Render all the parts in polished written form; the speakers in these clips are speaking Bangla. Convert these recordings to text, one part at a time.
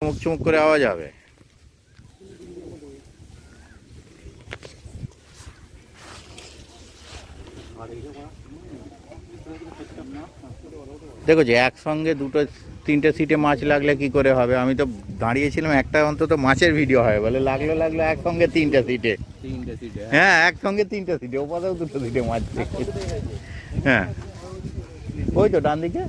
চমক চমক করে আওয়াজ হবে। দেখো যে একসঙ্গে দুটো তিনটে সিটে মাছ লাগলে কি করে হবে? আমি তো দাঁড়িয়েছিলাম, একটা অন্তত মাছের ভিডিও হয় বলে লাগলো একসঙ্গে তিনটে সিটে। হ্যাঁ, একসঙ্গে তিনটে সিটে, ওপাশেও দুটো সিটে মাছ। হ্যাঁ, ওই তো ডান দিকে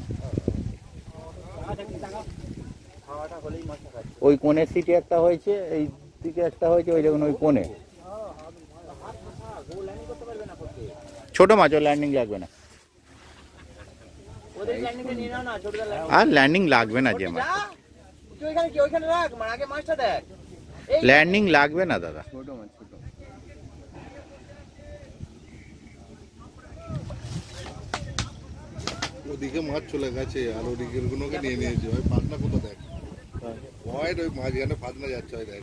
ওই কোণের সিটে একটা হয়েছে, এই দিকে একটা হয়েছে, ওই দেখুন ওই কোণে। ছোট মাছ, ওর ল্যান্ডিং লাগবে না। আর ল্যান্ডিং লাগবে না যে মাছ, ল্যান্ডিং লাগবে না দাদা। ওদিকে মাছ চলে গেছে আর ওদিকের গুলোকে নিয়ে নিয়েছে। ওই ফাতনা কোথা দেখ, ওই মাঝখানে ফাতনা যাচ্ছে, ওই দেখ।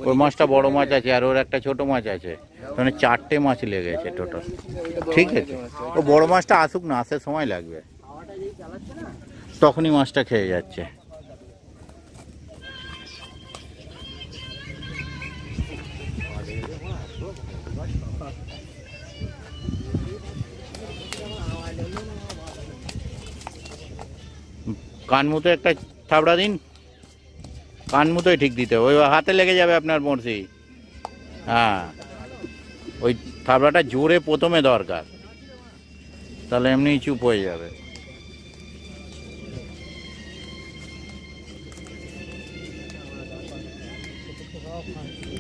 ওই মাছটা বড় মাছ আছে আর ওর একটা ছোট মাছ আছে, মানে 4টে মাছ লেগেছে টোটাল। ঠিক আছে, ও বড় মাছটা আসুক না, আসতে সময় লাগবে, তখনই মাছটা খেয়ে যাচ্ছে। কানমুতো একটা থাবড়া দিন, কানমুতোই ঠিক দিতে, ওই হাতে লেগে যাবে আপনার বড়শি। হ্যাঁ, ওই থাবড়াটা জোরে প্রথমে দরকার, তাহলে এমনি চুপ হয়ে যাবে।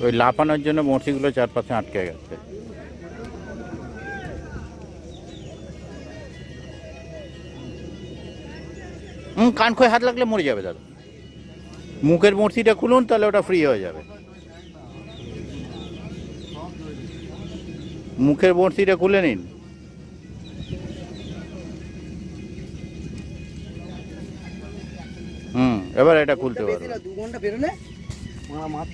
ওই লাফানোর জন্য বড়শিগুলো চারপাশে আটকে গেছে। কান খয়ে হাত লাগলে মরে যাবে দাদা। মুখের বড়শিটা খুলুন, তাহলে ওটা ফ্রি হয়ে যাবে। মুখের বড়শিটা খুলে নিন। এবার এটা খুলতে পারবে। 2 ঘন্টা বেরোলে মাছ